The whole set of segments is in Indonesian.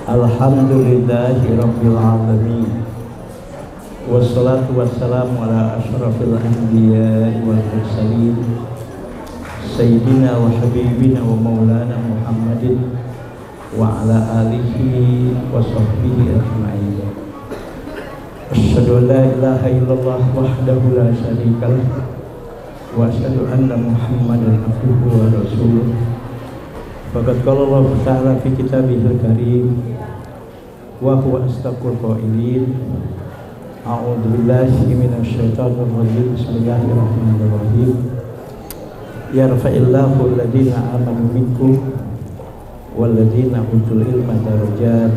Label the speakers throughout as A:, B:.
A: Alhamdulillahirabbil alamin. Wassalatu wassalamu ala asyrafil anbiya'i wal mursalin sayyidina wa habibina wa maulana Muhammadin wa ala alihi wa sahbihi ajma'in. Asyhadu an la ilaha illallah wahdahu la syarikalah wa asyhadu anna Muhammadan abduhu wa rasuluh. Faqad qala Allah Ta'ala fi kitabihil karim wa huwa asdaqul qailin. A'udzu billahi minasyaitonir rajim. Bismillahirrahmanirrahim. Yarfa'illahu alladziina aamanu minkum walladzina utul ilma darajat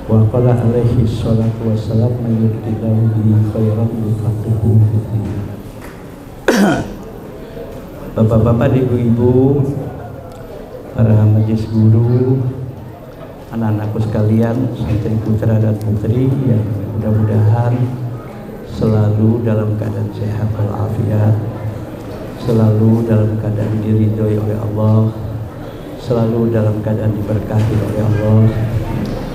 A: wa qala alaihi shalatu wassalam man yuridillahu bihi khairan yufaqihuhu fid-din. Bapak-bapak, ibu-ibu, para majelis guru, anak-anakku sekalian, santri putra dan putri yang mudah-mudahan selalu dalam keadaan sehat walafiat, selalu dalam keadaan diridhoi oleh Allah, selalu dalam keadaan diberkahi oleh Allah,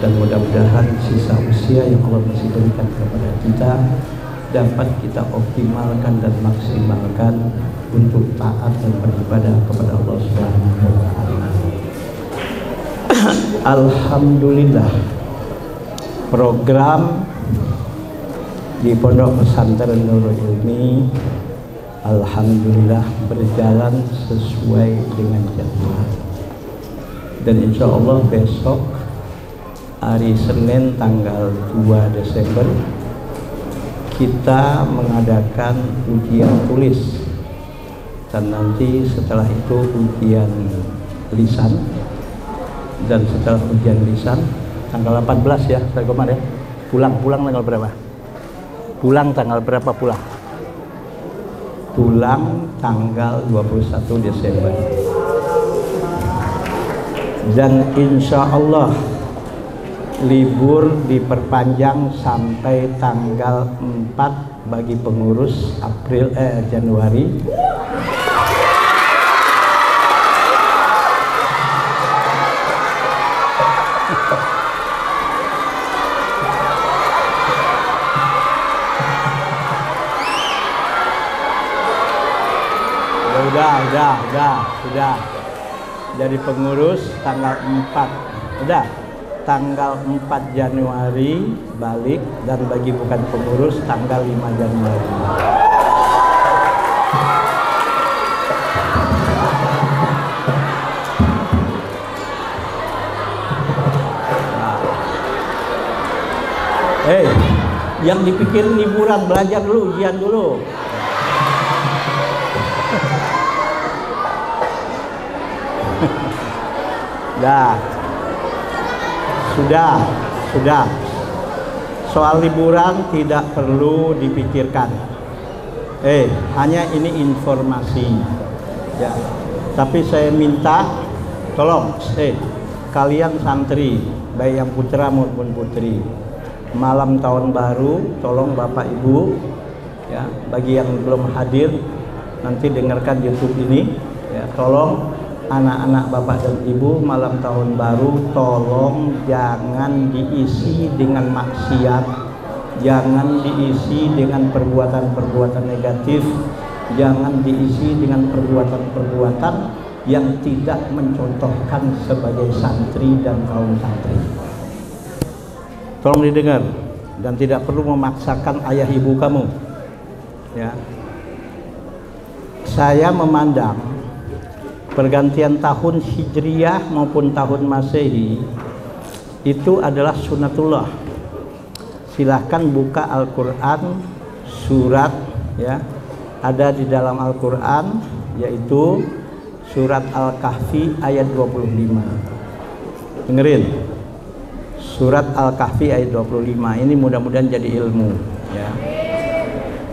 A: dan mudah-mudahan sisa usia yang Allah masih berikan kepada kita dapat kita optimalkan dan maksimalkan untuk taat dan beribadah kepada Allah Subhanahu wa Ta'ala. Alhamdulillah, program di Pondok Pesantren Nurul Ilmi alhamdulillah berjalan sesuai dengan jadwal. Dan insya Allah besok hari Senin tanggal 2 Desember kita mengadakan ujian tulis, dan nanti setelah itu ujian lisan, dan setelah ujian lisan tanggal 18 ya, saya kemarin ya. Pulang tanggal berapa? Pulang tanggal berapa pulang? Pulang tanggal 21 Desember. Dan insya Allah libur diperpanjang sampai tanggal 4 bagi pengurus Januari. Sudah. Jadi pengurus tanggal 4. Udah. Tanggal 4 Januari balik, dan bagi bukan pengurus tanggal 5 Januari. Yang dipikir liburan, belajar dulu, ujian dulu. Sudah. Soal liburan tidak perlu dipikirkan. Hanya ini informasi. Ya. Tapi saya minta tolong, kalian santri, baik yang putra maupun putri, malam tahun baru, tolong Bapak Ibu, ya, bagi yang belum hadir nanti dengarkan YouTube ini, ya, tolong anak-anak Bapak dan Ibu, malam tahun baru tolong jangan diisi dengan maksiat, jangan diisi dengan perbuatan-perbuatan negatif, jangan diisi dengan perbuatan-perbuatan yang tidak mencontohkan sebagai santri dan kaum santri. Tolong didengar, dan tidak perlu memaksakan ayah ibu kamu. Ya. Saya memandang pergantian tahun Hijriyah maupun tahun Masehi itu adalah sunnatullah. Silahkan buka Al-Quran surat, ya, ada di dalam Al-Quran, yaitu surat Al-Kahfi ayat 25. Dengerin surat Al-Kahfi ayat 25 ini, mudah-mudahan jadi ilmu, ya.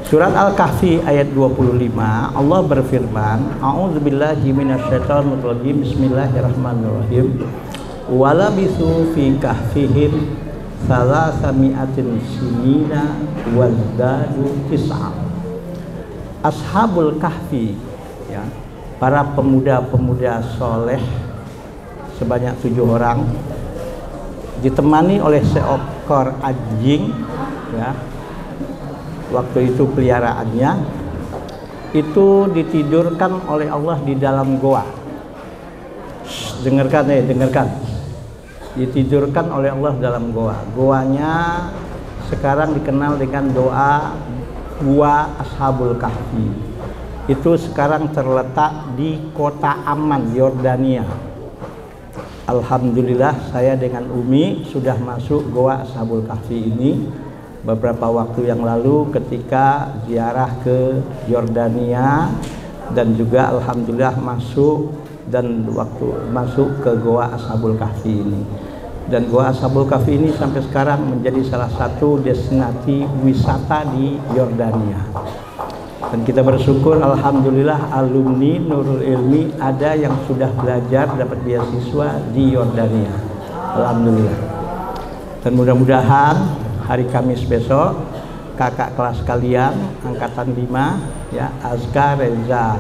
A: Surat Al-Kahfi ayat 25, Allah berfirman, A'udzubillahi minasyaitonir rajim. Bismillahirrahmanirrahim. Walabithu fi kahfihim salasami'atin sinina wazdadu tis'a. Ashabul Kahfi, ya, para pemuda-pemuda soleh sebanyak 7 orang ditemani oleh seekor anjing, ya. Waktu itu peliharaannya itu ditidurkan oleh Allah di dalam goa. Dengarkan, dengarkan. Ditidurkan oleh Allah dalam goa. Goanya sekarang dikenal dengan doa Gua Ashabul Kahfi. Itu sekarang terletak di kota Amman, Yordania. Alhamdulillah saya dengan Umi sudah masuk Goa Ashabul Kahfi ini beberapa waktu yang lalu ketika ziarah ke Yordania, dan juga alhamdulillah masuk dan waktu masuk ke Goa Ashabul Kahfi ini. Dan Goa Ashabul Kahfi ini sampai sekarang menjadi salah satu destinasi wisata di Yordania. Dan kita bersyukur alhamdulillah alumni Nurul Ilmi ada yang sudah belajar dapat beasiswa di Yordania. Alhamdulillah. Dan mudah-mudahan hari Kamis besok kakak kelas kalian angkatan 5 ya, Azka Reza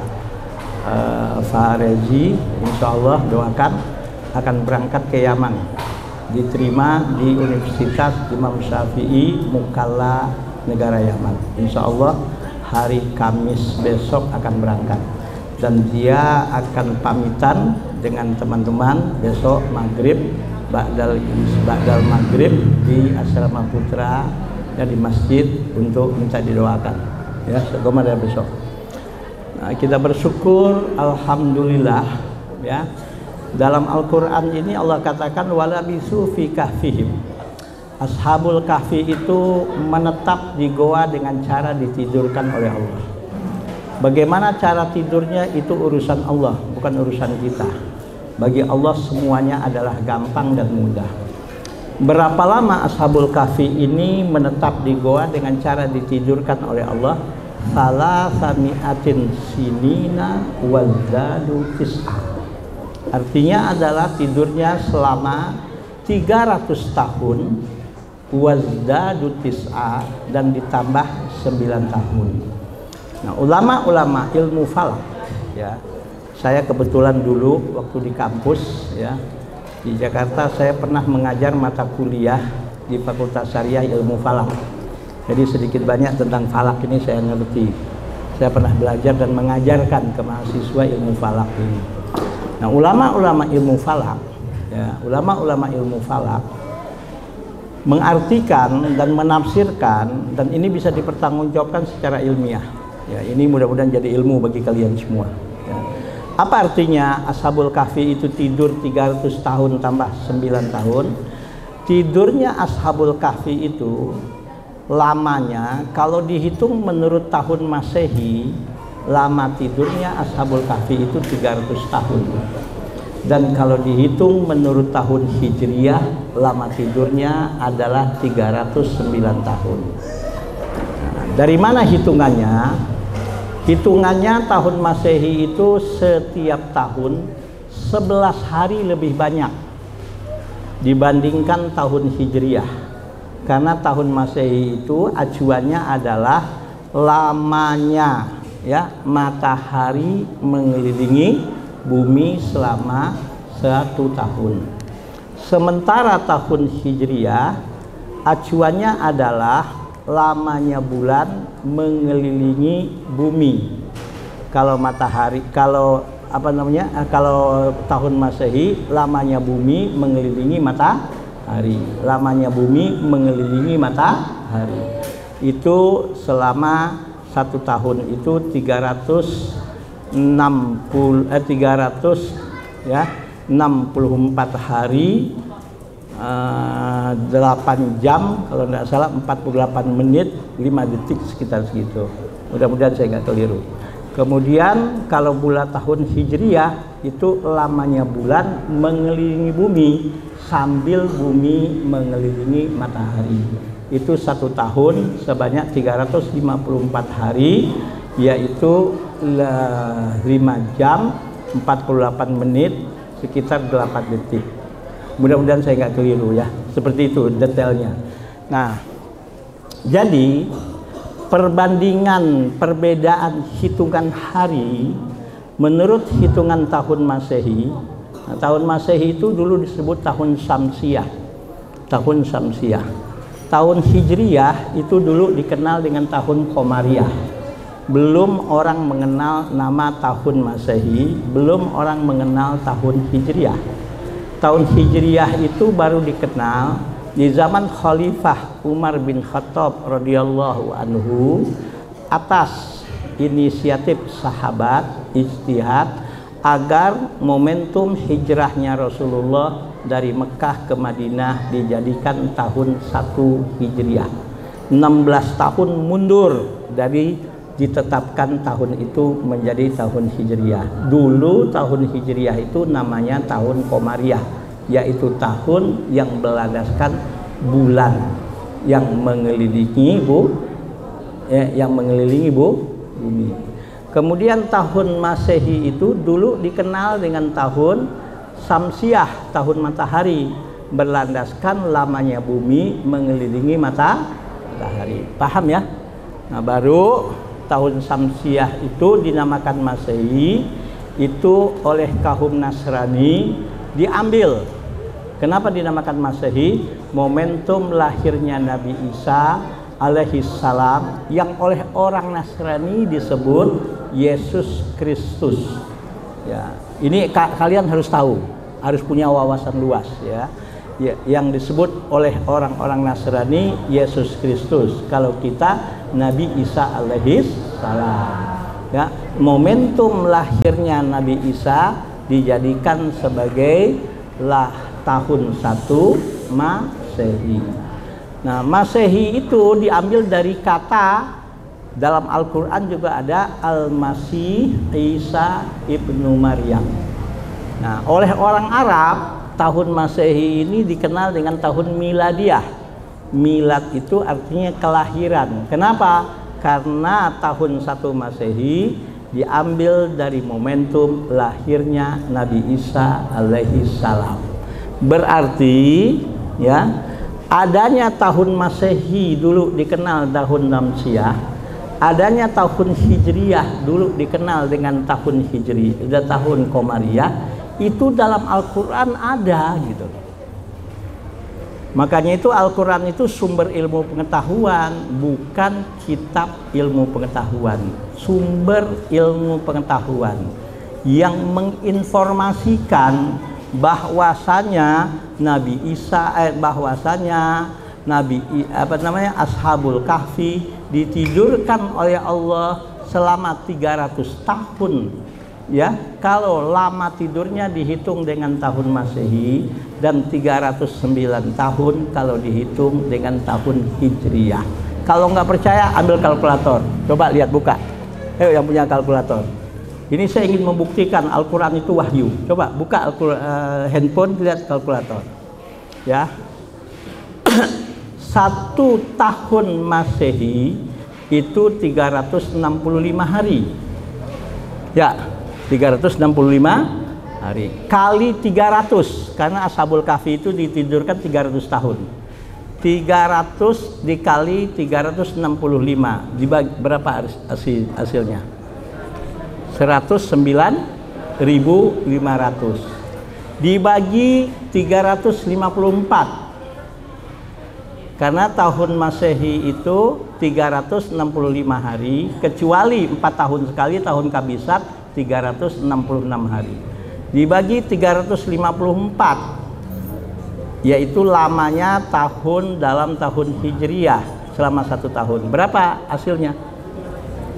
A: Farezi, insya Allah doakan akan berangkat ke Yaman, diterima di Universitas Imam Syafi'i Mukalla negara Yaman. Insya Allah hari Kamis besok akan berangkat, dan dia akan pamitan dengan teman-teman besok maghrib, Ba'dal maghrib di Asrama Putra dan di masjid untuk minta didoakan ya, sekomada besok. Nah, kita bersyukur alhamdulillah ya, dalam Al-Quran ini Allah katakan walabisu fi kahfihim. Ashabul Kahfi itu menetap di goa dengan cara ditidurkan oleh Allah. Bagaimana cara tidurnya itu urusan Allah, bukan urusan kita. Bagi Allah semuanya adalah gampang dan mudah. Berapa lama Ashabul Kahfi ini menetap di goa dengan cara ditidurkan oleh Allah? Salasami'atin sinina wazadu tis'a. Artinya adalah tidurnya selama 300 tahun wazdadu tis'a, dan ditambah 9 tahun. Nah, ulama-ulama ilmu falak ya, saya kebetulan dulu waktu di kampus ya di Jakarta saya pernah mengajar mata kuliah di Fakultas Syariah Ilmu Falak. Jadi sedikit banyak tentang falak ini saya ngerti. Saya pernah belajar dan mengajarkan ke mahasiswa ilmu falak ini. Nah, ulama-ulama ilmu falak ya, ulama-ulama ilmu falak mengartikan dan menafsirkan, dan ini bisa dipertanggungjawabkan secara ilmiah ya, ini mudah-mudahan jadi ilmu bagi kalian semua ya. Apa artinya Ashabul Kahfi itu tidur 300 tahun tambah 9 tahun? Tidurnya Ashabul Kahfi itu lamanya kalau dihitung menurut tahun Masehi, lama tidurnya Ashabul Kahfi itu 300 tahun. Dan kalau dihitung menurut tahun Hijriyah, lama tidurnya adalah 309 tahun. Nah, dari mana hitungannya? Hitungannya tahun Masehi itu setiap tahun 11 hari lebih banyak dibandingkan tahun Hijriyah. Karena tahun Masehi itu acuannya adalah lamanya ya matahari mengelilingi bumi selama 1 tahun. Sementara tahun Hijriyah acuannya adalah lamanya bulan mengelilingi bumi. Kalau matahari, kalau kalau tahun Masehi lamanya bumi mengelilingi matahari. Lamanya bumi mengelilingi matahari. Itu selama 1 tahun itu 364 hari 8 jam kalau tidak salah, 48 menit 5 detik sekitar segitu. Mudah-mudahan saya nggak keliru. Kemudian kalau bulan tahun Hijriyah itu lamanya bulan mengelilingi bumi sambil bumi mengelilingi matahari. Itu 1 tahun sebanyak 354 hari, yaitu 5 jam 48 menit sekitar 8 detik. Mudah-mudahan saya nggak keliru ya, seperti itu detailnya. Nah, jadi perbedaan hitungan hari menurut hitungan tahun Masehi. Nah, tahun Masehi itu dulu disebut tahun Syamsiah. tahun Syamsiah. Tahun Hijriyah itu dulu dikenal dengan tahun Qamariyah. Belum orang mengenal nama tahun Masehi, belum orang mengenal tahun Hijriyah. Tahun Hijriyah itu baru dikenal di zaman Khalifah Umar bin Khattab radhiyallahu anhu atas inisiatif sahabat ijtihad agar momentum hijrahnya Rasulullah dari Mekah ke Madinah dijadikan tahun 1 Hijriah. 16 tahun mundur dari ditetapkan tahun itu menjadi tahun Hijriah. Dulu tahun Hijriah itu namanya tahun Qamariyah, yaitu tahun yang berlandaskan bulan yang mengelilingi bumi. Kemudian tahun Masehi itu dulu dikenal dengan tahun Syamsiah, tahun matahari, berlandaskan lamanya bumi mengelilingi matahari. Paham ya? Nah, baru tahun Syamsiah itu dinamakan Masehi itu oleh kaum Nasrani diambil. Kenapa dinamakan Masehi? Momentum lahirnya Nabi Isa alaihi salam yang oleh orang Nasrani disebut Yesus Kristus. Ya, ini kalian harus tahu, harus punya wawasan luas ya. Yang disebut oleh orang-orang Nasrani Yesus Kristus. Kalau kita Nabi Isa alaihi salam. Ya, momentum lahirnya Nabi Isa dijadikan sebagai tahun 1 Masehi. Nah, Masehi itu diambil dari kata, dalam Al-Quran juga ada Al-Masih Isa ibnu Maryam. Nah, oleh orang Arab tahun Masehi ini dikenal dengan tahun Miladiyah. Milad itu artinya kelahiran. Kenapa? Karena tahun 1 Masehi diambil dari momentum lahirnya Nabi Isa alaihi salam. Berarti ya, adanya tahun Masehi dulu dikenal tahun Syamsiah, adanya tahun Hijriyah dulu dikenal dengan tahun Hijri, tahun Qamariyah, itu dalam Al-Quran ada gitu. Makanya itu Al-Quran itu sumber ilmu pengetahuan, bukan kitab ilmu pengetahuan. Sumber ilmu pengetahuan yang menginformasikan bahwasanya Nabi Isa, bahwasanya Ashabul Kahfi ditidurkan oleh Allah selama 300 tahun. Ya, kalau lama tidurnya dihitung dengan tahun Masehi dan 309 tahun kalau dihitung dengan tahun Hijriyah. Kalau nggak percaya ambil kalkulator, coba lihat, buka. Yang punya kalkulator. Ini saya ingin membuktikan Al-Quran itu wahyu. Coba buka handphone, lihat kalkulator. Ya, 1 tahun Masehi itu 365 hari. Ya, 365 hari kali 300, karena Ashabul Kahfi itu ditidurkan 300 tahun. 300 dikali 365 dibagi berapa hasilnya? 109.500 dibagi 354, karena tahun Masehi itu 365 hari, kecuali 4 tahun sekali tahun Kabisat 366 hari, dibagi 354, yaitu lamanya tahun dalam tahun Hijriyah selama 1 tahun. Berapa hasilnya?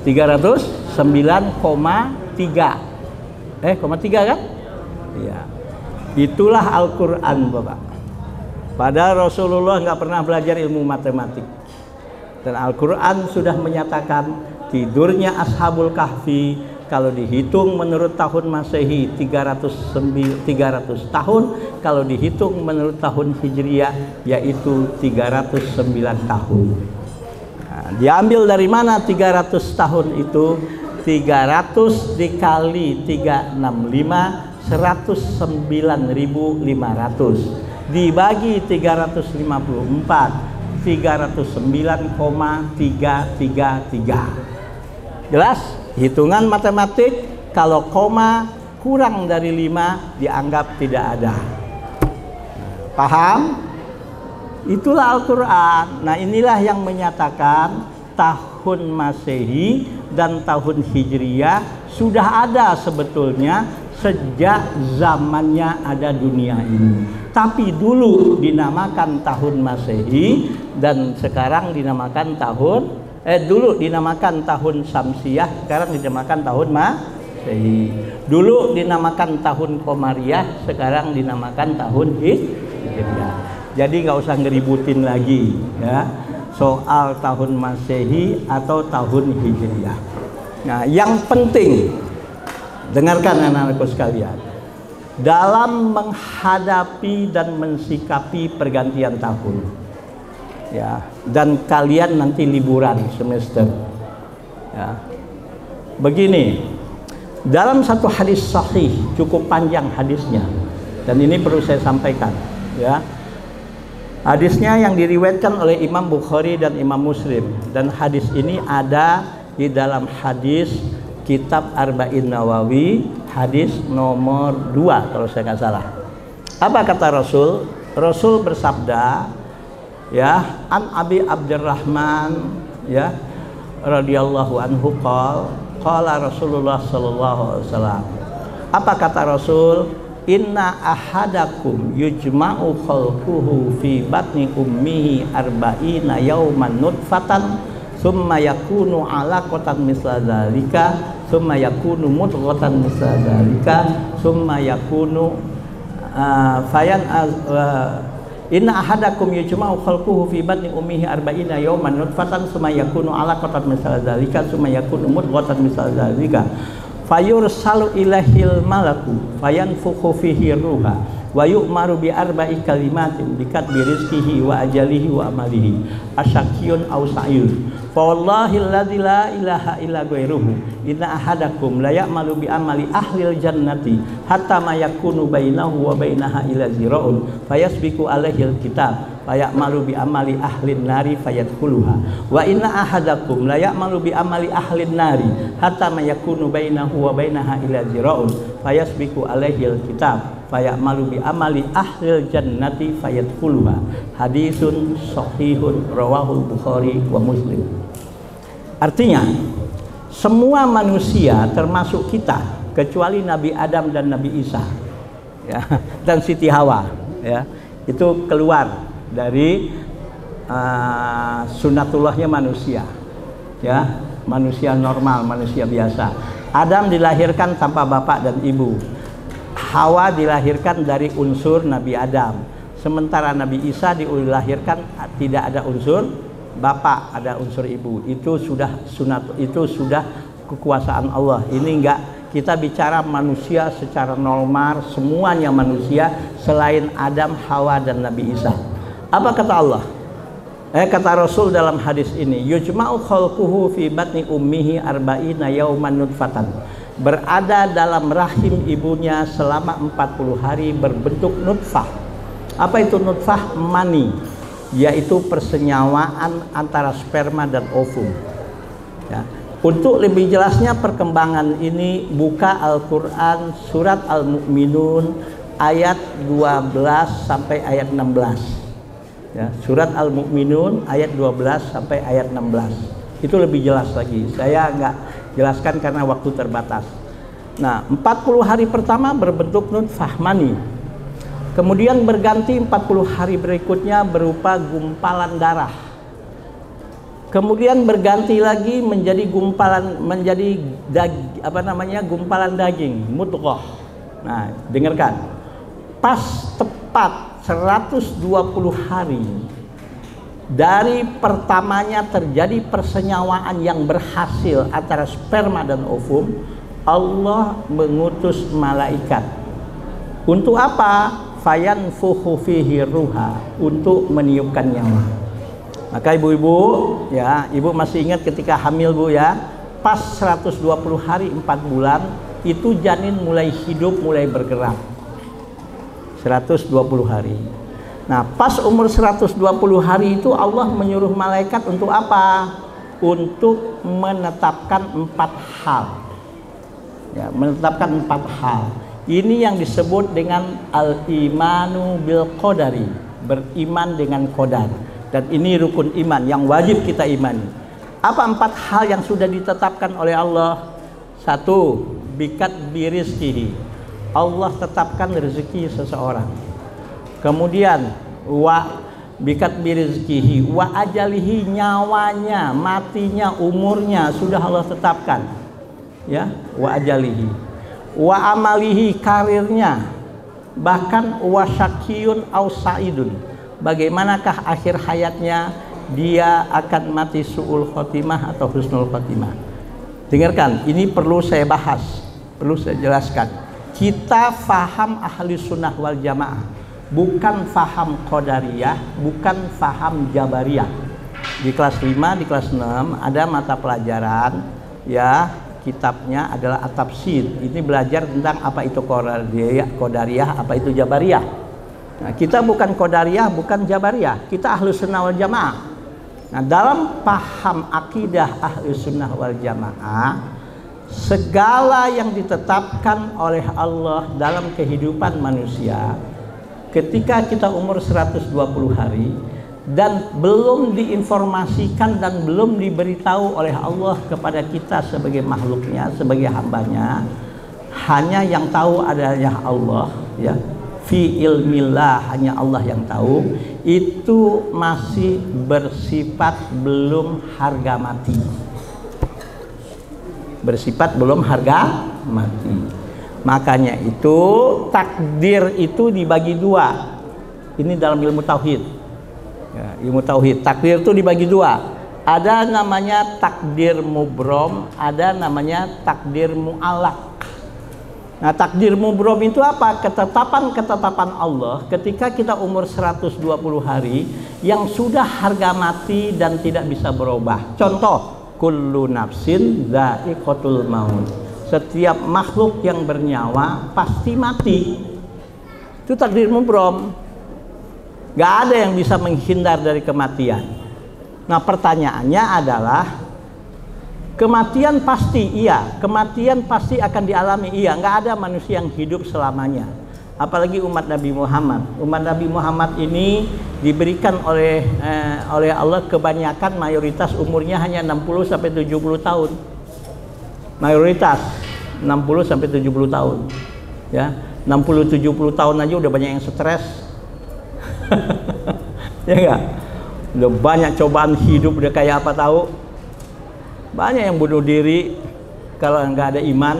A: 309,3 kan? Iya. Itulah Al-Quran, Bapak. Padahal Rasulullah nggak pernah belajar ilmu matematik. Dan Al-Quran sudah menyatakan tidurnya Ashabul Kahfi kalau dihitung menurut tahun Masehi 300 tahun, kalau dihitung menurut tahun Hijriyah yaitu 309 tahun. Nah, diambil dari mana 300 tahun itu? 300 dikali 365, 109.500 dibagi 354, 309,333. Jelas? Hitungan matematik, kalau koma kurang dari 5 dianggap tidak ada. Paham? Itulah Al-Quran. Nah, inilah yang menyatakan tahun Masehi dan tahun Hijriyah sudah ada sebetulnya sejak zamannya ada dunia ini. Tapi dulu dinamakan tahun Masehi dan sekarang dinamakan dulu dinamakan tahun Syamsiah, sekarang dinamakan tahun Masehi. Dulu dinamakan tahun Komariah, sekarang dinamakan tahun Hijriyah. Jadi nggak usah ngeributin lagi ya soal tahun Masehi atau tahun Hijriyah. Nah, yang penting dengarkan anak-anakku sekalian, dalam menghadapi dan mensikapi pergantian tahun, ya, dan kalian nanti liburan semester, ya. Begini, dalam satu hadis sahih, cukup panjang hadisnya, dan ini perlu saya sampaikan, ya. Hadisnya yang diriwayatkan oleh Imam Bukhari dan Imam Muslim, dan hadis ini ada di dalam hadis Kitab Arba'in Nawawi, hadis nomor 2 kalau saya nggak salah. Apa kata Rasul? Rasul bersabda, ya, an Abi Abdurrahman, ya, radhiyallahu anhu qala Rasulullah sallallahu alaihi wasallam. Apa kata Rasul? Inna ahadakum yujma'u khalquhu fi batni ummihi arba'ina yawman nutfatan thumma yakunu 'alaqatan misla dzalika thumma yakunu mudghatan misla dzalika thumma yakunu inna ahadakum yujma'u khalquhu fi batni ummihi arba'ina yawman nutfatan thumma yakunu 'alaqatan misla dzalika thumma yakunu mudghatan misla dzalika fayursalu ilahil malaku fayanfukhu fihi ruha wa yu'maru bi arba'i kalimatin bikatbi rizqihi wa ajalihi wa amalihi asyakiyun aw sa'yun fa wallahi alladzi la ilaha illa ghairuhu inna ahadakum la ya'malu bi amali ahlil jannati hatta ma yakunu bainahu wa bainaha ila zira'un fayasbiqu alaihil kitab fayamalu bi amali ahlin nari fayadkhuluha wa inna ahadakum la ya'malu bi amali ahlin nari hatta ma yakunu bainahu wa bainaha ila zira'un fayasbiqu alaihil kitab fayamalu bi amali ahlil jannati fayadkhuluha. Hadisun sahihun rawahul Bukhari wa Muslim. Artinya semua manusia termasuk kita kecuali Nabi Adam dan Nabi Isa, ya, dan Siti Hawa, ya, itu keluar dari sunatullahnya manusia, ya, manusia normal, manusia biasa. Adam dilahirkan tanpa bapak dan ibu. Hawa dilahirkan dari unsur Nabi Adam. Sementara Nabi Isa dilahirkan tidak ada unsur bapak, ada unsur ibu. Itu sudah sunat, itu sudah kekuasaan Allah. Ini enggak, kita bicara manusia secara normal, semuanya manusia selain Adam, Hawa dan Nabi Isa. Apa kata Allah? Kata Rasul dalam hadis ini, yujma'u khalquhu fi batni ummihi arba'ina yawman nutfatan. Berada dalam rahim ibunya selama 40 hari berbentuk nutfah. Apa itu nutfah? Mani, yaitu persenyawaan antara sperma dan ovum, ya. Untuk lebih jelasnya perkembangan ini, buka Al-Quran surat Al-Mu'minun ayat 12 sampai ayat 16, ya, surat Al-Mu'minun ayat 12 sampai ayat 16. Itu lebih jelas lagi, saya nggak jelaskan karena waktu terbatas. Nah, 40 hari pertama berbentuk nutfah mani, kemudian berganti 40 hari berikutnya berupa gumpalan darah, kemudian berganti lagi menjadi gumpalan, menjadi gumpalan daging, mudghah. Nah, dengarkan, pas tepat 120 hari dari pertamanya terjadi persenyawaan yang berhasil antara sperma dan ovum, Allah mengutus malaikat. Untuk apa? Fayanfukhu fihi ruha, untuk meniupkan nyawa. Maka ibu-ibu, ya, ibu masih ingat ketika hamil, Bu, ya, pas 120 hari 4 bulan itu janin mulai hidup, mulai bergerak. 120 hari. Nah, pas umur 120 hari itu Allah menyuruh malaikat untuk apa? Untuk menetapkan 4 hal. Ya, menetapkan 4 hal. Ini yang disebut dengan al-imanu bil qadari, beriman dengan qadar. Dan ini rukun iman yang wajib kita imani. Apa 4 hal yang sudah ditetapkan oleh Allah? 1, bikat birizkihi. Allah tetapkan rezeki seseorang. Kemudian bikat birizkihi wa ajalihi, nyawanya, matinya, umurnya sudah Allah tetapkan. Ya, wa ajalihi. Wa amalihi, karirnya. Bahkan wa syaqiyun au sa'idun. Bagaimanakah akhir hayatnya? Dia akan mati su'ul khotimah atau husnul khotimah. Dengarkan, ini perlu saya bahas, perlu saya jelaskan. Kita faham ahli sunnah wal jamaah, bukan faham qadariyah, bukan faham jabariyah. Di kelas 5, di kelas 6 ada mata pelajaran, ya, kitabnya adalah at-tafsir. Ini belajar tentang apa itu qadariyah, apa itu jabariyah. Nah, kita bukan qadariyah, bukan jabariyah, kita ahli sunnah wal jamaah. Nah, dalam paham akidah ahli sunnah wal jamaah, segala yang ditetapkan oleh Allah dalam kehidupan manusia ketika kita umur 120 hari dan belum diinformasikan dan belum diberitahu oleh Allah kepada kita sebagai makhluknya, sebagai hambanya, hanya yang tahu adalah Allah, ya, fi ilmillah, hanya Allah yang tahu. Itu masih bersifat belum harga mati, bersifat belum harga mati. Makanya itu takdir itu dibagi 2. Ini dalam ilmu tauhid, ya, ilmu tauhid takdir itu dibagi 2. Ada namanya takdir mubrom, ada namanya takdir mu'allaq. Nah, takdir mubrom itu apa? Ketetapan Allah ketika kita umur 120 hari yang sudah harga mati dan tidak bisa berubah. Contoh, kullu nafsin dha'iqatul maut. Setiap makhluk yang bernyawa pasti mati. Itu takdir mubrom. Gak ada yang bisa menghindar dari kematian. Nah, pertanyaannya adalah, kematian pasti iya, kematian pasti akan dialami iya. Nggak ada manusia yang hidup selamanya, apalagi umat Nabi Muhammad. Umat Nabi Muhammad ini diberikan oleh Allah kebanyakan, mayoritas umurnya hanya 60 sampai 70 tahun. Mayoritas 60 sampai 70 tahun. Ya, 60 70 tahun aja udah banyak yang stres. Ya enggak? Udah banyak cobaan hidup, udah kayak apa tahu? Banyak yang bunuh diri kalau nggak ada iman,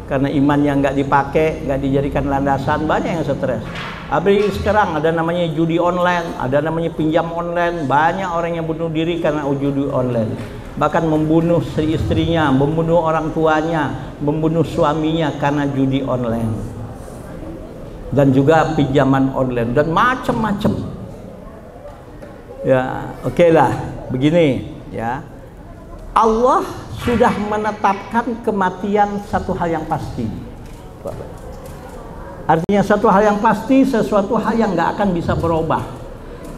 A: karena iman yang nggak dipakai, nggak dijadikan landasan. Banyak yang stres. Apalagi sekarang ada namanya judi online, ada namanya pinjam online. Banyak orang yang bunuh diri karena judi online. Bahkan membunuh istrinya, membunuh orang tuanya, membunuh suaminya karena judi online. Dan juga pinjaman online dan macam-macam. Ya, oke lah, begini ya. Allah sudah menetapkan kematian satu hal yang pasti. Artinya satu hal yang pasti, sesuatu hal yang nggak akan bisa berubah.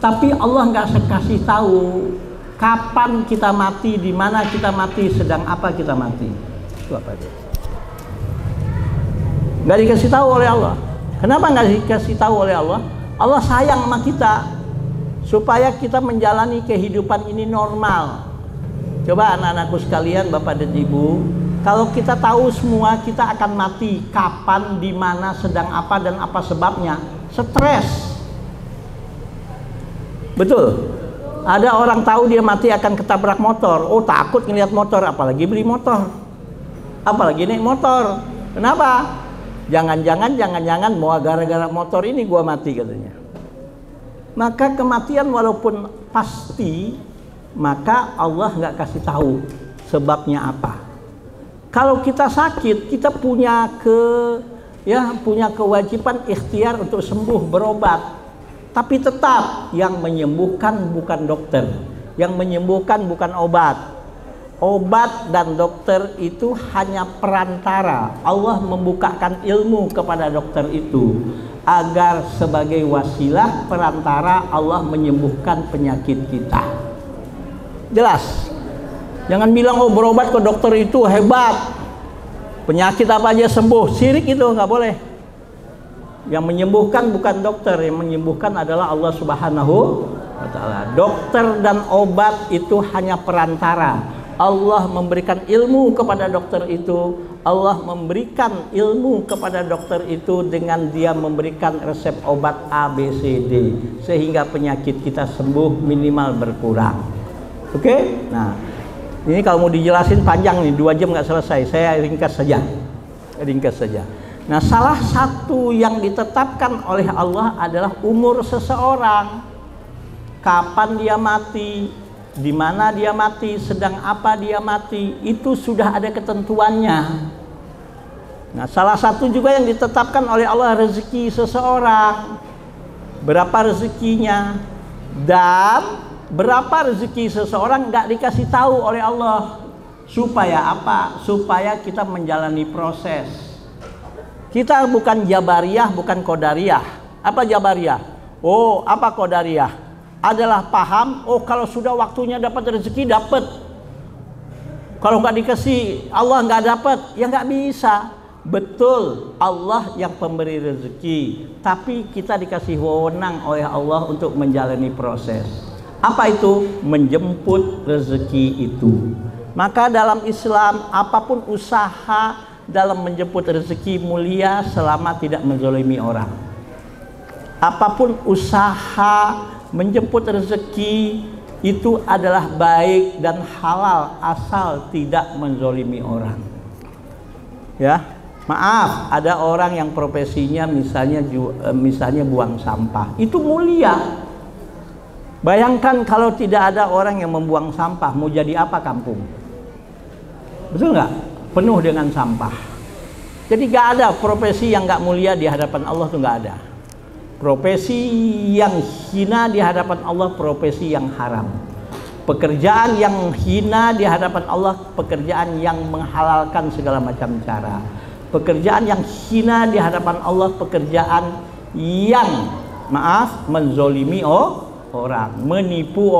A: Tapi Allah nggak kasih tahu kapan kita mati, di mana kita mati, sedang apa kita mati. Itu apa dia? Nggak dikasih tahu oleh Allah. Kenapa nggak dikasih tahu oleh Allah? Allah sayang sama kita supaya kita menjalani kehidupan ini normal. Coba anak-anakku sekalian, Bapak dan Ibu, kalau kita tahu semua kita akan mati, kapan, di mana, sedang apa, dan apa sebabnya, stres. Betul? Ada orang tahu dia mati akan ketabrak motor, oh takut ngelihat motor, apalagi beli motor, apalagi naik motor. Kenapa? Jangan-jangan mau gara-gara motor ini gua mati, katanya. Maka kematian walaupun pasti, maka Allah nggak kasih tahu sebabnya apa. Kalau kita sakit, kita punya kewajiban ikhtiar untuk sembuh, berobat. Tapi tetap yang menyembuhkan bukan dokter, yang menyembuhkan bukan obat. Obat dan dokter itu hanya perantara. Allah membukakan ilmu kepada dokter itu agar sebagai wasilah perantara Allah menyembuhkan penyakit kita. Jelas. Jangan bilang oh berobat ke dokter itu hebat, penyakit apa aja sembuh. Syirik itu nggak boleh. Yang menyembuhkan bukan dokter, yang menyembuhkan adalah Allah Subhanahu wa Ta'ala. Dokter dan obat itu hanya perantara. Allah memberikan ilmu kepada dokter itu, Allah memberikan ilmu kepada dokter itu dengan dia memberikan resep obat A, B, C, D, sehingga penyakit kita sembuh minimal berkurang. Oke? Nah, ini kalau mau dijelasin panjang nih, 2 jam nggak selesai. Saya ringkas saja. Nah, salah satu yang ditetapkan oleh Allah adalah umur seseorang. Kapan dia mati, di mana dia mati, sedang apa dia mati, itu sudah ada ketentuannya. Nah, salah satu juga yang ditetapkan oleh Allah rezeki seseorang. Berapa rezekinya dan berapa rezeki seseorang nggak dikasih tahu oleh Allah. Supaya apa? Supaya kita menjalani proses. Kita bukan jabariyah, bukan qadariyah. Apa jabariyah? Oh, apa qadariyah? Adalah paham, oh kalau sudah waktunya dapat rezeki, dapat. Kalau nggak dikasih, Allah nggak dapat, ya nggak bisa. Betul, Allah yang pemberi rezeki, tapi kita dikasih wewenang oleh Allah untuk menjalani proses. Apa itu? Menjemput rezeki itu. Maka dalam Islam, apapun usaha dalam menjemput rezeki mulia selama tidak menzalimi orang. Apapun usaha menjemput rezeki itu adalah baik dan halal asal tidak menzalimi orang. Ya, maaf, ada orang yang profesinya misalnya buang sampah, itu mulia. Bayangkan kalau tidak ada orang yang membuang sampah, mau jadi apa kampung? Betul nggak? Penuh dengan sampah. Jadi gak ada profesi yang gak mulia di hadapan Allah, tuh gak ada. Profesi yang hina di hadapan Allah, profesi yang haram. Pekerjaan yang hina di hadapan Allah, pekerjaan yang menghalalkan segala macam cara. Pekerjaan yang hina di hadapan Allah, pekerjaan yang menzolimi orang, menipu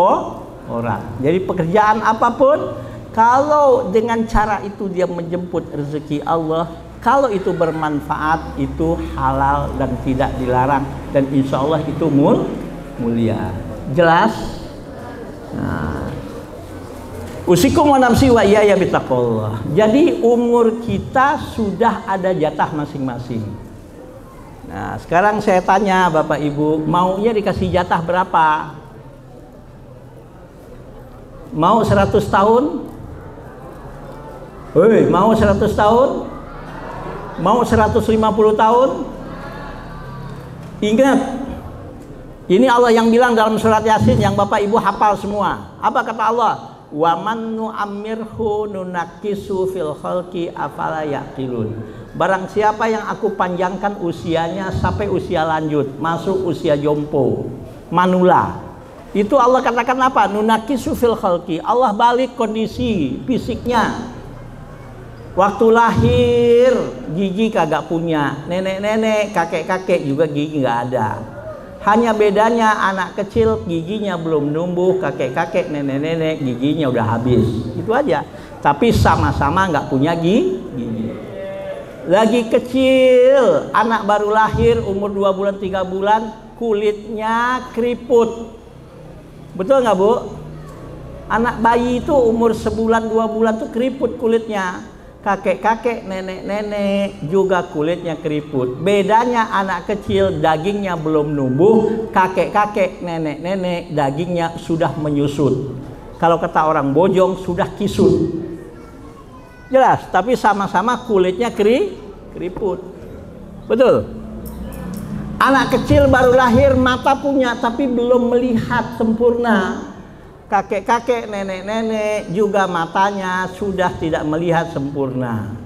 A: orang. Jadi pekerjaan apapun, kalau dengan cara itu dia menjemput rezeki Allah, kalau itu bermanfaat, itu halal dan tidak dilarang, dan insya Allah itu mulia. Jelas? Nah, usikum wa nafsi wa iyaya bittaqullah. Jadi umur kita sudah ada jatah masing-masing. Nah, sekarang saya tanya Bapak Ibu, maunya dikasih jatah berapa? Mau 100 tahun? Woi, mau 100 tahun? Mau 150 tahun? Ingat, ini Allah yang bilang dalam surat Yasin yang Bapak Ibu hafal semua. Apa kata Allah? Wa man nu'ammirhu nunakkisu fil khalqi afala yaqilun. Barang siapa yang aku panjangkan usianya sampai usia lanjut, masuk usia jompo, manula. Itu Allah katakan apa? Nunakkisu fil khalqi. Allah balik kondisi fisiknya. Waktu lahir gigi kagak punya, nenek-nenek, kakek-kakek juga gigi nggak ada. Hanya bedanya anak kecil giginya belum numbuh, kakek-kakek, nenek-nenek giginya udah habis. Itu aja. Tapi sama-sama nggak punya gigi. Lagi kecil, anak baru lahir umur 2 bulan 3 bulan, kulitnya keriput. Betul nggak Bu? Anak bayi itu umur 1 2 bulan tuh keriput kulitnya. Kakek-kakek, nenek-nenek juga kulitnya keriput. Bedanya anak kecil dagingnya belum numbuh, kakek-kakek, nenek-nenek dagingnya sudah menyusut. Kalau kata orang bojong sudah kisut. Jelas, tapi sama-sama kulitnya keriput. Betul? Anak kecil baru lahir mata punya tapi belum melihat sempurna. Kakek-kakek, nenek-nenek juga matanya sudah tidak melihat sempurna.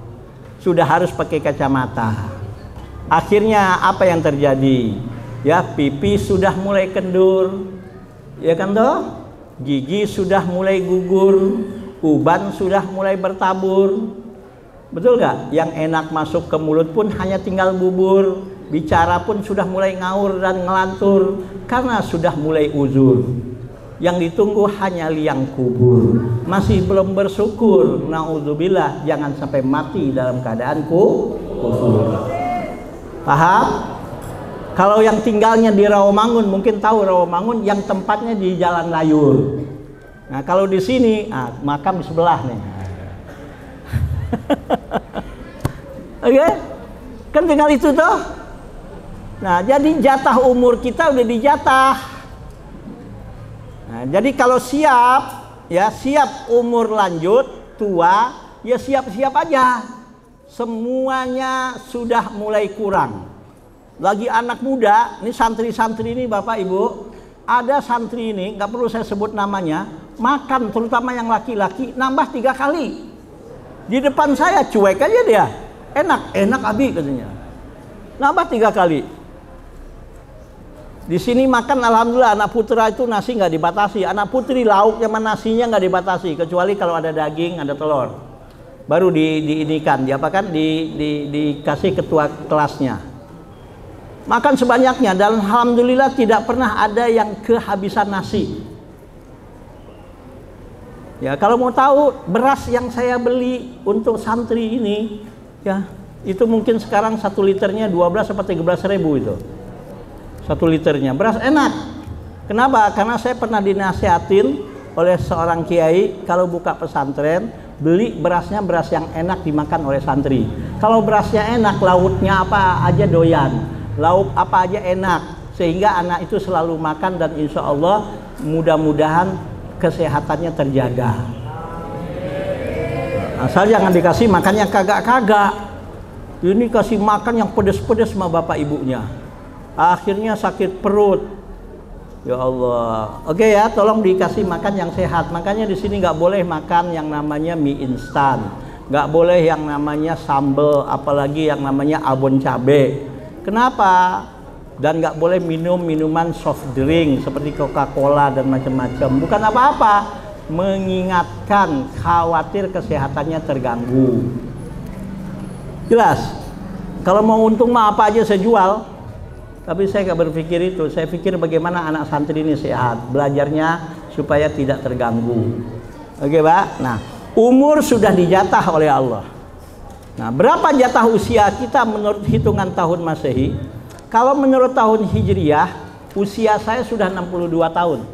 A: Sudah harus pakai kacamata. Akhirnya apa yang terjadi? Ya, pipi sudah mulai kendur. Ya kan toh? Gigi sudah mulai gugur, uban sudah mulai bertabur. Betul gak? Yang enak masuk ke mulut pun hanya tinggal bubur. Bicara pun sudah mulai ngaur dan ngelantur karena sudah mulai uzur. Yang ditunggu hanya liang kubur. Masih belum bersyukur, naudzubillah, jangan sampai mati dalam keadaan kufur. Paham? Kalau yang tinggalnya di Rawamangun mungkin tahu Rawamangun yang tempatnya di Jalan Layur. Nah, kalau di sini makam di sebelah nih. Oke? Kan tinggal itu toh. Nah, jadi jatah umur kita udah dijatah. Nah, jadi kalau siap, ya siap umur lanjut, tua, ya siap-siap aja. Semuanya sudah mulai kurang. Lagi anak muda, ini santri-santri ini Bapak Ibu, ada santri ini, nggak perlu saya sebut namanya, makan terutama yang laki-laki nambah 3 kali. Di depan saya cuek aja dia, enak Abi katanya, nambah 3 kali. Di sini makan alhamdulillah anak putra itu nasi nggak dibatasi, anak putri lauk sama nasinya nggak dibatasi, kecuali kalau ada daging, ada telur, baru diinikan, diapakan, dikasih ketua kelasnya. Makan sebanyaknya dan alhamdulillah tidak pernah ada yang kehabisan nasi. Ya, kalau mau tahu beras yang saya beli untuk santri ini, ya itu mungkin sekarang 1 liternya 12 atau 13 ribu itu. 1 liternya beras enak. Kenapa? Karena saya pernah dinasihatin oleh seorang kiai, kalau buka pesantren beli berasnya beras yang enak dimakan oleh santri. Kalau berasnya enak, lauknya apa aja doyan, lauk apa aja enak, sehingga anak itu selalu makan dan insya Allah mudah-mudahan kesehatannya terjaga. Asal jangan dikasih makan yang kagak-kagak. Ini kasih makan yang pedes-pedes sama bapak ibunya, akhirnya sakit perut. Ya Allah. Oke ya, tolong dikasih makan yang sehat. Makanya di sini nggak boleh makan yang namanya mie instan, nggak boleh yang namanya sambal, apalagi yang namanya abon cabe. Kenapa? Dan nggak boleh minum minuman soft drink seperti Coca-Cola dan macam-macam. Bukan apa-apa, mengingatkan, khawatir kesehatannya terganggu. Jelas? Kalau mau untung mah apa aja saya jual. Tapi saya nggak berpikir itu. Saya pikir bagaimana anak santri ini sehat, belajarnya supaya tidak terganggu. Oke Pak? Nah, umur sudah dijatah oleh Allah. Nah, berapa jatah usia kita menurut hitungan tahun Masehi? Kalau menurut tahun Hijriyah, usia saya sudah 62 tahun.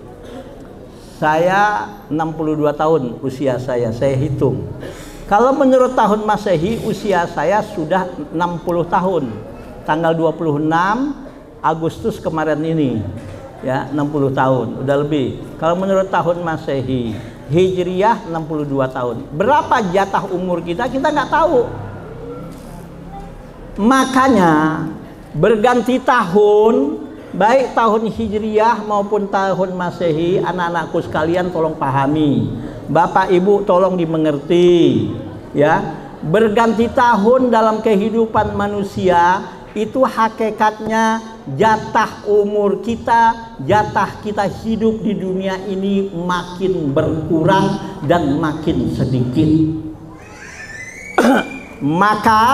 A: Saya 62 tahun usia saya hitung. Kalau menurut tahun Masehi, usia saya sudah 60 tahun. Tanggal 26 Agustus kemarin ini, ya 60 tahun, udah lebih. Kalau menurut tahun Masehi, Hijriyah 62 tahun. Berapa jatah umur kita nggak tahu. Makanya berganti tahun, baik tahun Hijriyah maupun tahun Masehi, anak-anakku sekalian tolong pahami, Bapak Ibu tolong dimengerti, ya. Berganti tahun dalam kehidupan manusia itu hakikatnya jatah umur kita, jatah kita hidup di dunia ini makin berkurang dan makin sedikit. Maka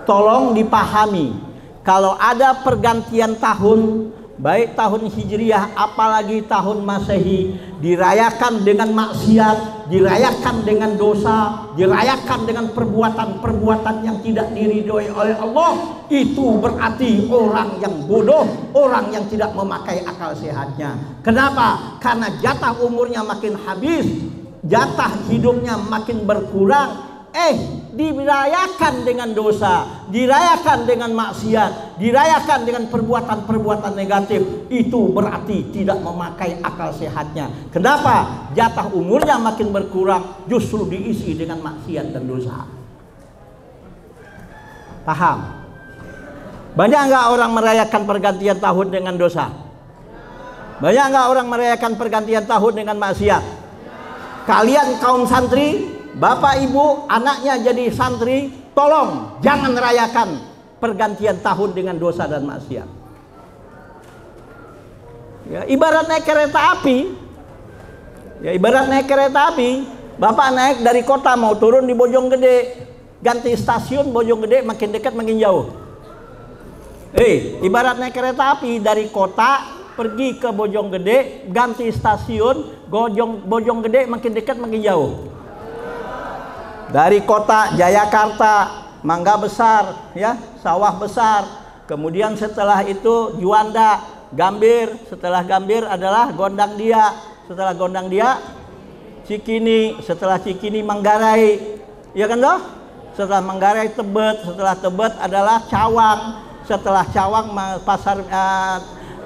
A: tolong dipahami, kalau ada pergantian tahun, baik tahun Hijriyah apalagi tahun Masehi, dirayakan dengan maksiat, dirayakan dengan dosa, dirayakan dengan perbuatan-perbuatan yang tidak diridhoi oleh Allah, itu berarti orang yang bodoh, orang yang tidak memakai akal sehatnya. Kenapa? Karena jatah umurnya makin habis, jatah hidupnya makin berkurang, dirayakan dengan dosa, dirayakan dengan maksiat, dirayakan dengan perbuatan-perbuatan negatif, itu berarti tidak memakai akal sehatnya. Kenapa? Jatah umurnya makin berkurang, justru diisi dengan maksiat dan dosa. Paham? Banyak nggak orang merayakan pergantian tahun dengan dosa? Banyak nggak orang merayakan pergantian tahun dengan maksiat? Kalian kaum santri, Bapak Ibu anaknya jadi santri, tolong jangan rayakan pergantian tahun dengan dosa dan maksiat. Ya, ibarat naik kereta api. Ya, ibarat naik kereta api, Bapak naik dari kota mau turun di Bojonggede, ganti stasiun Bojonggede, makin dekat makin jauh. Ibarat naik kereta api dari kota pergi ke Bojonggede, ganti stasiun Bojonggede, makin dekat makin jauh. Dari kota Jayakarta, Mangga Besar, ya, Sawah Besar, Kemudian setelah itu Juanda, Gambir. Setelah Gambir adalah Gondang Dia. Setelah Gondang Dia Cikini. Setelah Cikini Manggarai. Ya kan toh? Setelah Manggarai Tebet. Setelah Tebet adalah Cawang. Setelah Cawang pasar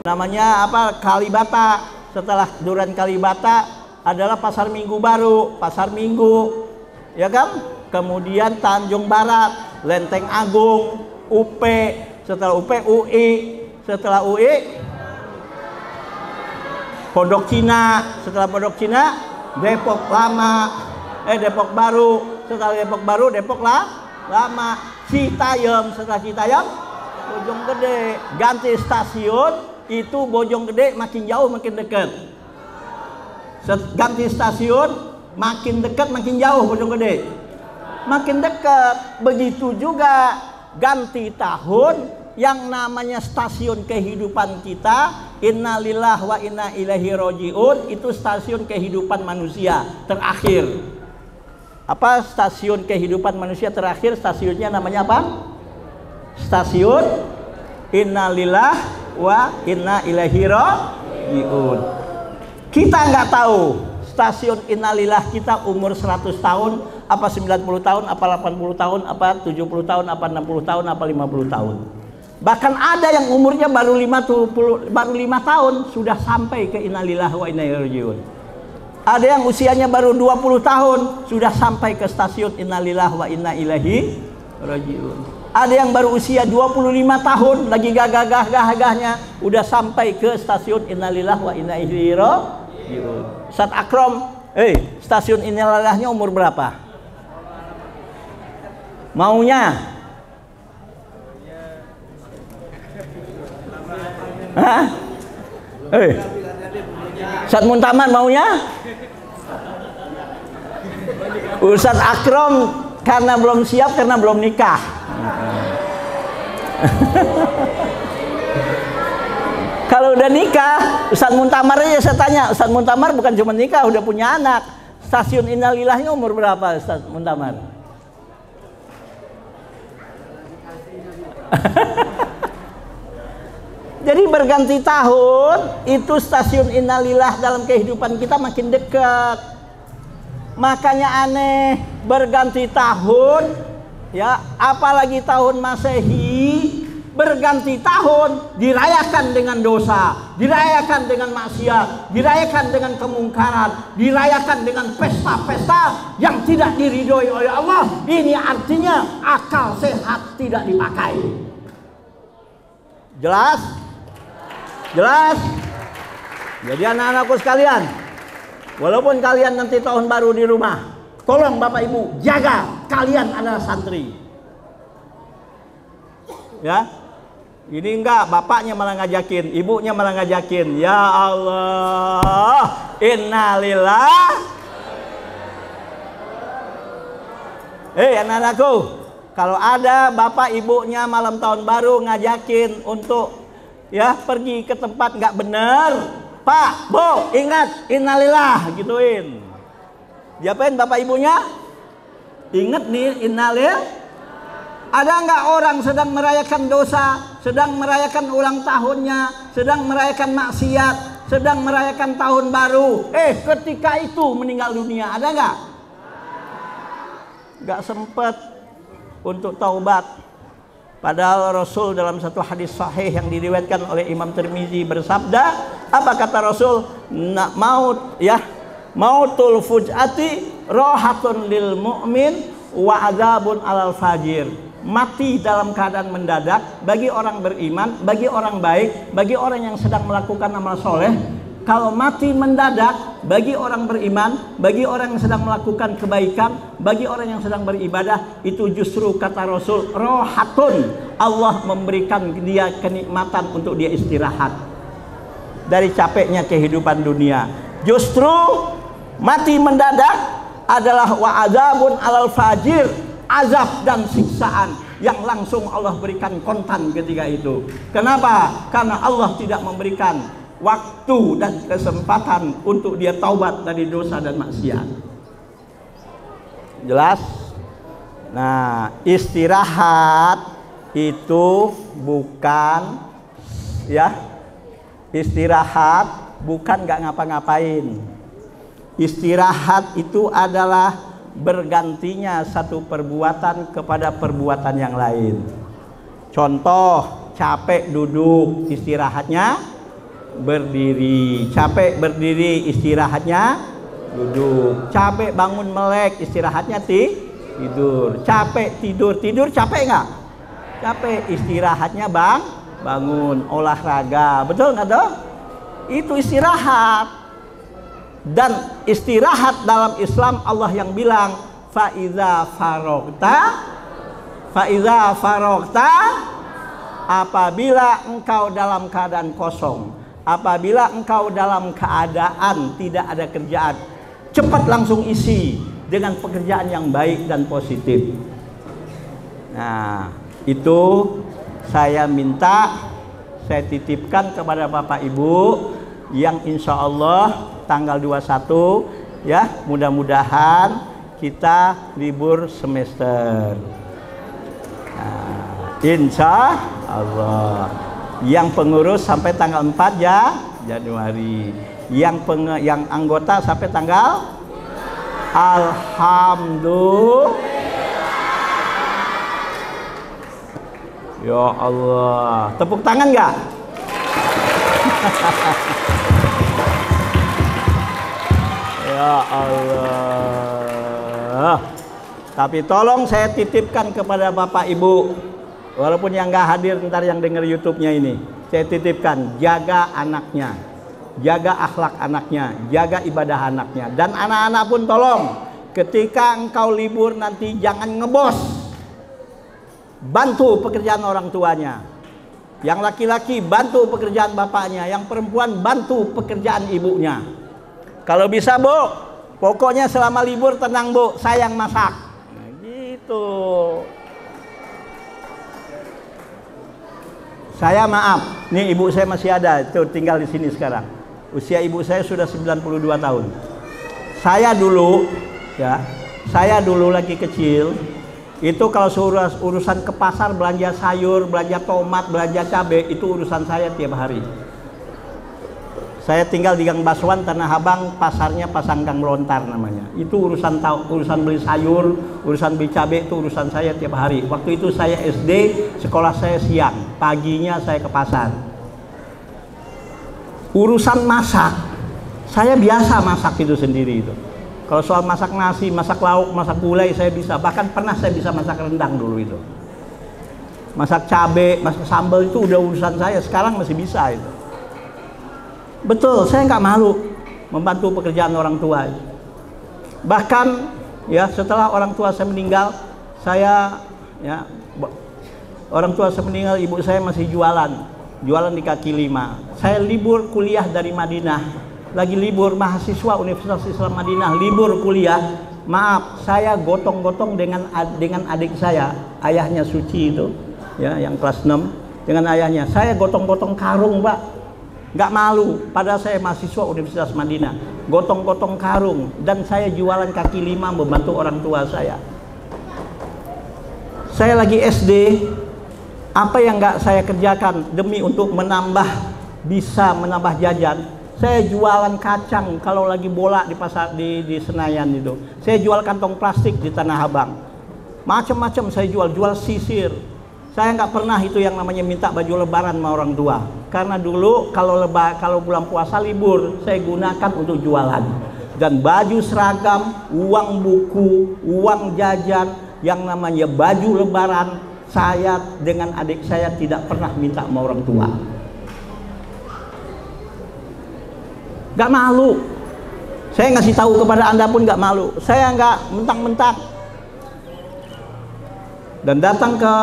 A: namanya apa? Kalibata. Setelah Duren Kalibata adalah Pasar Minggu Baru, Pasar Minggu. Ya kan? Kemudian Tanjung Barat, Lenteng Agung, UP. Setelah UP UI. Setelah UI Pondok Cina. Setelah Pondok Cina Depok Lama, Depok Baru. Setelah Depok Baru Depok Lama. Citayam. Setelah Citayam Bojonggede. Ganti stasiun itu Bojonggede makin jauh makin dekat. Ganti stasiun makin dekat makin jauh Bojonggede. Makin dekat. Begitu juga ganti tahun yang namanya stasiun kehidupan kita, innalillahi wa inna ilaihi rajiun, itu stasiun kehidupan manusia terakhir. Apa stasiun kehidupan manusia terakhir? Stasiunnya namanya apa? Stasiun innalillahi wa inna ilaihi rajiun. Kita nggak tahu stasiun innalillah kita umur 100 tahun, apa 90 tahun, apa 80 tahun, apa 70 tahun, apa 60 tahun, apa 50 tahun. Bahkan ada yang umurnya baru 5 tahun sudah sampai ke innalillahi wa inna ilaihi rajiun. Ada yang usianya baru 20 tahun sudah sampai ke stasiun innalillahi wa inna ilaihi rajiun. Ada yang baru usia 25 tahun lagi gagah-gagahnya udah sampai ke stasiun innalillahi wa inna ilaihi rajiun. Ustaz Akram, stasiun innalillahnya umur berapa? Maunya? Hah? Ustaz Muntaman maunya? Ustaz Akram karena belum siap, karena belum nikah. Kalau udah nikah, Ustaz Muntamar aja saya tanya. Ustaz Muntamar bukan cuma nikah, udah punya anak. Stasiun innalillahnya umur berapa Ustaz Muntamar? Jadi berganti tahun itu stasiun innalillah dalam kehidupan kita makin dekat. Makanya aneh berganti tahun, ya apalagi tahun Masehi, berganti tahun dirayakan dengan dosa, dirayakan dengan maksiat, dirayakan dengan kemungkaran, dirayakan dengan pesta-pesta yang tidak diridhoi oleh Allah. Ini artinya akal sehat tidak dipakai. Jelas? Jelas? Jadi anak-anakku sekalian, walaupun kalian nanti tahun baru di rumah, tolong Bapak Ibu jaga, kalian adalah santri. Ya, ini enggak, bapaknya malah ngajakin, ibunya malah ngajakin. Ya Allah, innalillah. Anak-anakku, kalau ada bapak ibunya malam tahun baru ngajakin untuk ya pergi ke tempat nggak benar, Pak, Bu, ingat innalillah, gituin. Diapain bapak ibunya? Ingat nih innalillah. Ada nggak orang sedang merayakan dosa, sedang merayakan ulang tahunnya, sedang merayakan maksiat, sedang merayakan tahun baru, ketika itu meninggal dunia, ada nggak? Nggak sempet untuk taubat. Padahal Rasul dalam satu hadis sahih yang diriwayatkan oleh Imam Tirmizi bersabda, apa kata Rasul? Mautul fujati rohatun lil mu'min wa adzabun alal fajir. Mati dalam keadaan mendadak bagi orang beriman, bagi orang baik, bagi orang yang sedang melakukan amal soleh. Kalau mati mendadak bagi orang beriman, bagi orang yang sedang melakukan kebaikan, bagi orang yang sedang beribadah, itu justru kata Rasul rohatun, Allah memberikan dia kenikmatan untuk dia istirahat dari capeknya kehidupan dunia. Justru mati mendadak adalah wa'adzabun alal fajir, azab dan siksaan yang langsung Allah berikan kontan ketika itu. Kenapa? Karena Allah tidak memberikan waktu dan kesempatan untuk dia taubat dari dosa dan maksiat. Jelas? Nah, istirahat itu bukan ya istirahat, bukan nggak ngapa-ngapain. Istirahat itu adalah bergantinya satu perbuatan kepada perbuatan yang lain. Contoh, capek duduk, istirahatnya berdiri. Capek berdiri, istirahatnya duduk. Capek bangun melek, istirahatnya tidur. Capek tidur capek nggak? Capek, istirahatnya bangun, olahraga. Betul nggak dong? Itu istirahat. Dan istirahat dalam Islam Allah yang bilang faiza farogta, apabila engkau dalam keadaan kosong, apabila engkau dalam keadaan tidak ada kerjaan, cepat langsung isi dengan pekerjaan yang baik dan positif. Nah, itu saya minta, saya titipkan kepada Bapak Ibu yang insya Allah tanggal 21 ya, mudah-mudahan kita libur semester. Nah, insya Allah yang pengurus sampai tanggal 4 ya Januari, yang anggota sampai tanggal alhamdulillah. Ya Allah, tepuk tangan nggak? Ya Allah. Tapi tolong saya titipkan kepada Bapak Ibu, walaupun yang nggak hadir ntar yang dengar YouTube-nya ini, saya titipkan, jaga anaknya, jaga akhlak anaknya, jaga ibadah anaknya. Dan anak-anak pun tolong, ketika engkau libur nanti jangan ngebos, bantu pekerjaan orang tuanya. Yang laki-laki bantu pekerjaan bapaknya, yang perempuan bantu pekerjaan ibunya. Kalau bisa Bu, pokoknya selama libur tenang Bu, saya yang masak. Nah, gitu. Saya maaf, nih ibu saya masih ada, tuh tinggal di sini sekarang. Usia ibu saya sudah 92 tahun. Saya dulu lagi kecil, itu kalau urusan ke pasar, belanja sayur, belanja tomat, belanja cabai, itu urusan saya tiap hari. Saya tinggal di Gang Baswan, Tanah Abang, pasarnya Pasang Gang Lontar namanya. Itu urusan beli sayur, urusan beli cabai, itu urusan saya tiap hari. Waktu itu saya SD, sekolah saya siang, paginya saya ke pasar. Urusan masak, saya biasa masak itu sendiri itu. Kalau soal masak nasi, masak lauk, masak gulai saya bisa. Bahkan pernah saya bisa masak rendang dulu itu. Masak cabai, masak sambal itu udah urusan saya. Sekarang masih bisa itu. Betul, saya nggak malu membantu pekerjaan orang tua. Bahkan ya setelah orang tua saya meninggal, orang tua saya meninggal, ibu saya masih jualan di kaki lima. Saya libur kuliah dari Madinah, lagi libur mahasiswa Universitas Islam Madinah, libur kuliah. Maaf, saya gotong-gotong dengan adik saya, ayahnya Suci itu, ya yang kelas 6, dengan ayahnya. Saya gotong-gotong karung, Pak. Nggak malu, padahal saya mahasiswa Universitas Madinah, gotong-gotong karung, dan saya jualan kaki lima membantu orang tua saya. Saya lagi SD, apa yang nggak saya kerjakan demi untuk bisa menambah jajan? Saya jualan kacang kalau lagi bola di pasar di Senayan itu. Saya jual kantong plastik di Tanah Abang. Macam-macam saya jual sisir. Saya nggak pernah itu yang namanya minta baju lebaran sama orang tua. Karena dulu kalau bulan puasa libur, saya gunakan untuk jualan. Dan baju seragam, uang buku, uang jajan, yang namanya baju lebaran, saya dengan adik saya tidak pernah minta sama orang tua. Nggak malu. Saya ngasih tahu kepada Anda pun nggak malu. Saya nggak mentang-mentang. Dan datang ke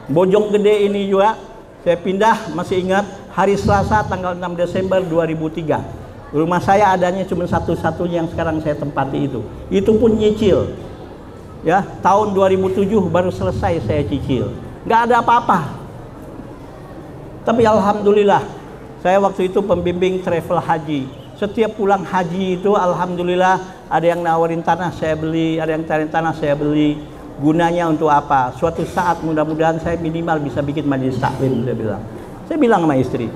A: Bojonggede ini juga, saya pindah, masih ingat, hari Selasa tanggal 6 Desember 2003. Rumah saya adanya cuma satu-satunya yang sekarang saya tempati itu. Itu pun nyicil. Ya, tahun 2007 baru selesai saya cicil. Nggak ada apa-apa. Tapi alhamdulillah, saya waktu itu pembimbing travel haji. Setiap pulang haji itu alhamdulillah ada yang nawarin tanah saya beli, ada yang tawarin tanah saya beli. gunanya untuk apa? Suatu saat mudah-mudahan saya minimal bisa bikin majelis taklim, saya bilang. Saya bilang sama istri,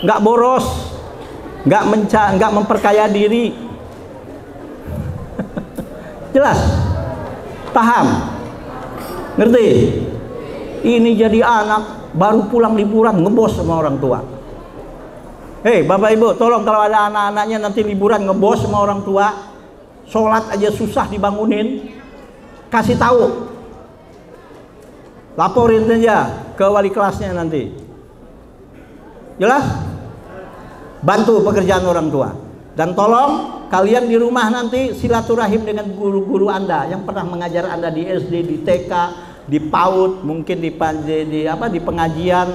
A: nggak boros, nggak memperkaya diri. Jelas? Paham? Ngerti? Ini jadi anak baru pulang liburan ngebos sama orang tua. Hei Bapak Ibu, tolong kalau ada anak-anaknya nanti liburan ngebos sama orang tua, sholat aja susah dibangunin, kasih tahu, laporin saja ke wali kelasnya nanti. Jelas? Bantu pekerjaan orang tua. Dan tolong kalian di rumah nanti silaturahim dengan guru-guru Anda yang pernah mengajar Anda di SD, di TK, di PAUD, mungkin di pengajian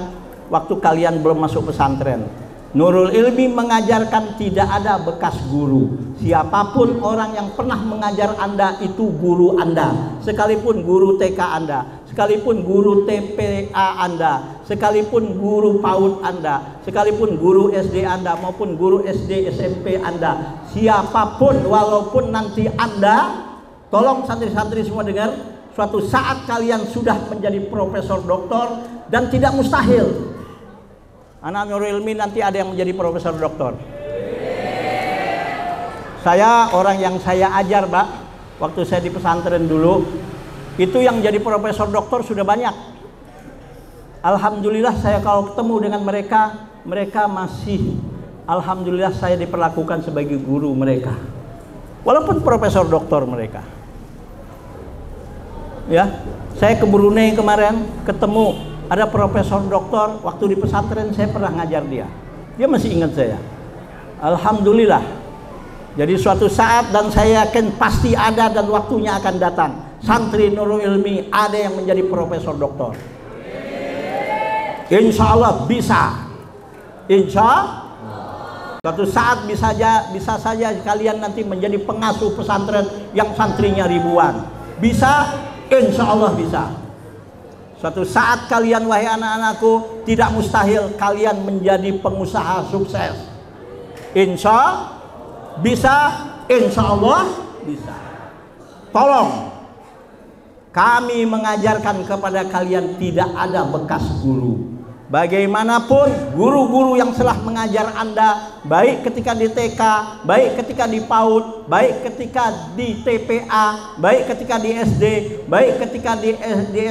A: waktu kalian belum masuk pesantren. Nurul Ilmi mengajarkan tidak ada bekas guru. Siapapun orang yang pernah mengajar Anda itu guru Anda. Sekalipun guru TK Anda, sekalipun guru TPA Anda, sekalipun guru PAUD Anda, sekalipun guru SD Anda maupun guru SD SMP Anda, siapapun, walaupun nanti Anda, tolong santri-santri semua dengar, suatu saat kalian sudah menjadi profesor doktor, dan tidak mustahil anak Nurul Ilmi nanti ada yang menjadi profesor doktor. Saya orang yang saya ajar, Pak, waktu saya di pesantren dulu, itu yang jadi profesor doktor sudah banyak. Alhamdulillah saya kalau ketemu dengan mereka, mereka masih, alhamdulillah saya diperlakukan sebagai guru mereka, walaupun profesor doktor mereka. Ya, saya ke Brunei kemarin, ketemu ada profesor doktor, waktu di pesantren saya pernah ngajar dia. Dia masih ingat saya. Alhamdulillah. Jadi suatu saat, dan saya yakin pasti ada dan waktunya akan datang, santri Nurul Ilmi ada yang menjadi profesor doktor. Insya Allah bisa. Insya Allah. Suatu saat bisa saja kalian nanti menjadi pengasuh pesantren yang santrinya ribuan. Bisa, insya Allah bisa. Suatu saat kalian, wahai anak-anakku, tidak mustahil kalian menjadi pengusaha sukses. Insya bisa, insya Allah bisa. Tolong, kami mengajarkan kepada kalian tidak ada bekas guru. Bagaimanapun guru-guru yang telah mengajar Anda, baik ketika di TK, baik ketika di PAUD, baik ketika di TPA, baik ketika di SD, baik ketika di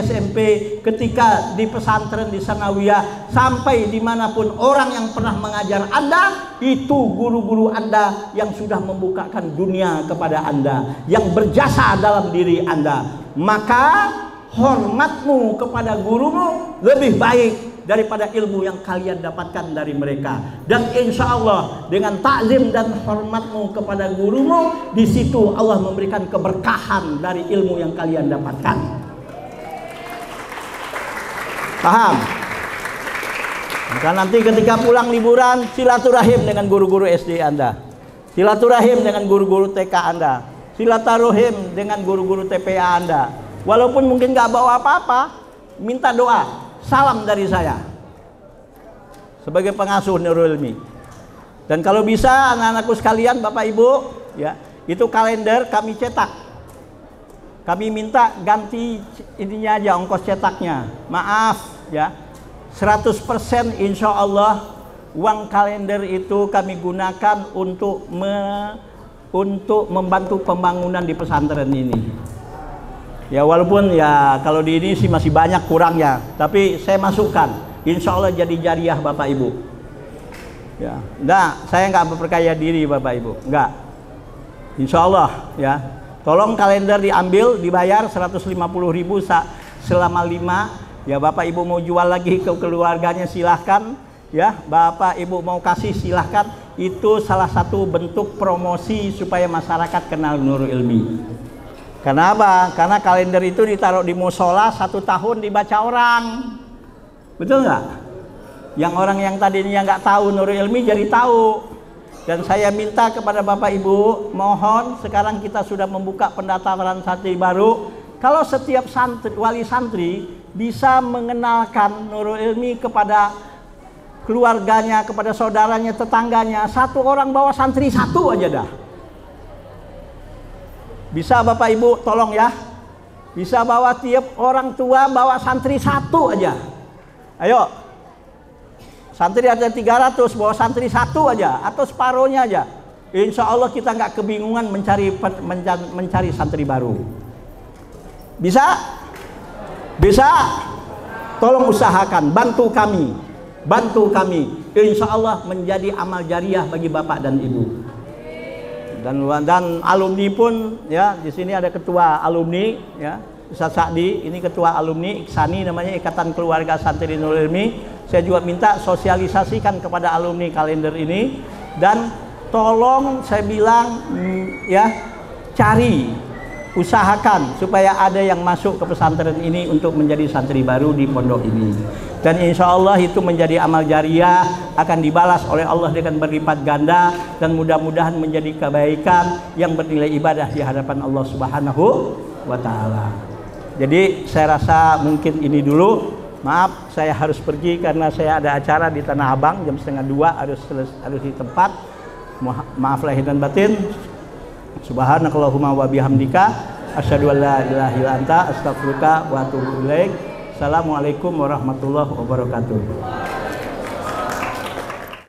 A: SMP, ketika di pesantren, di sanawiyah, sampai dimanapun orang yang pernah mengajar Anda, itu guru-guru Anda yang sudah membukakan dunia kepada Anda, yang berjasa dalam diri Anda. Maka hormatmu kepada gurumu lebih baik daripada ilmu yang kalian dapatkan dari mereka. Dan insya Allah dengan takzim dan hormatmu kepada gurumu, di situ Allah memberikan keberkahan dari ilmu yang kalian dapatkan. Paham? Maka nanti ketika pulang liburan, silaturahim dengan guru-guru SD Anda, silaturahim dengan guru-guru TK Anda, silaturahim dengan guru-guru TPA Anda. Walaupun mungkin nggak bawa apa-apa, minta doa. Salam dari saya sebagai pengasuh Nurul Ilmi. Dan kalau bisa anak-anakku sekalian, Bapak Ibu, ya, itu kalender kami cetak. Kami minta ganti ininya aja, ongkos cetaknya. Maaf ya, 100% insya Allah uang kalender itu kami gunakan untuk membantu pembangunan di pesantren ini. Ya walaupun ya kalau di ini sih masih banyak kurangnya, tapi saya masukkan, insya Allah jadi jariah Bapak Ibu. Ya, enggak, saya nggak memperkaya diri Bapak Ibu, enggak. Insya Allah ya, tolong kalender diambil, dibayar 150.000 selama 5. Ya Bapak Ibu mau jual lagi ke keluarganya silahkan, ya Bapak Ibu mau kasih silahkan. Itu salah satu bentuk promosi supaya masyarakat kenal Nurul Ilmi. Kenapa? Karena kalender itu ditaruh di musola 1 tahun dibaca orang, betul nggak? Yang orang yang tadinya nggak tahu Nurul Ilmi jadi tahu. Dan saya minta kepada Bapak Ibu, mohon sekarang kita sudah membuka pendaftaran santri baru. Kalau setiap santri, wali santri bisa mengenalkan Nurul Ilmi kepada keluarganya, kepada saudaranya, tetangganya, 1 orang bawa santri 1 aja dah. Bisa Bapak Ibu tolong ya. Bisa bawa tiap orang tua bawa santri 1 aja. Ayo. Santri ada 300, bawa santri 1 aja atau separohnya aja. Insya Allah kita nggak kebingungan mencari santri baru. Bisa? Bisa? Tolong usahakan, bantu kami. Bantu kami. Insya Allah menjadi amal jariah bagi Bapak dan Ibu. Dan alumni pun ya, di sini ada ketua alumni ya, Ustaz Sa'di, ini ketua alumni IKSANI namanya, Ikatan Keluarga Santri Nurul Ilmi. Saya juga minta sosialisasikan kepada alumni kalender ini, dan tolong saya bilang ya, cari, usahakan supaya ada yang masuk ke pesantren ini untuk menjadi santri baru di pondok ini. Dan insya Allah itu menjadi amal jariah, akan dibalas oleh Allah dengan berlipat ganda, dan mudah-mudahan menjadi kebaikan yang bernilai ibadah di hadapan Allah Subhanahu wa Ta'ala. Jadi saya rasa mungkin ini dulu. Maaf, saya harus pergi karena saya ada acara di Tanah Abang jam 1:30 harus di tempat. Maaf lahir dan batin. Subhanakallahumma wa bihamdika asyhadu an la ilaha illa anta astaghfiruka wa atubu ilaik. Assalamualaikum warahmatullahi wabarakatuh.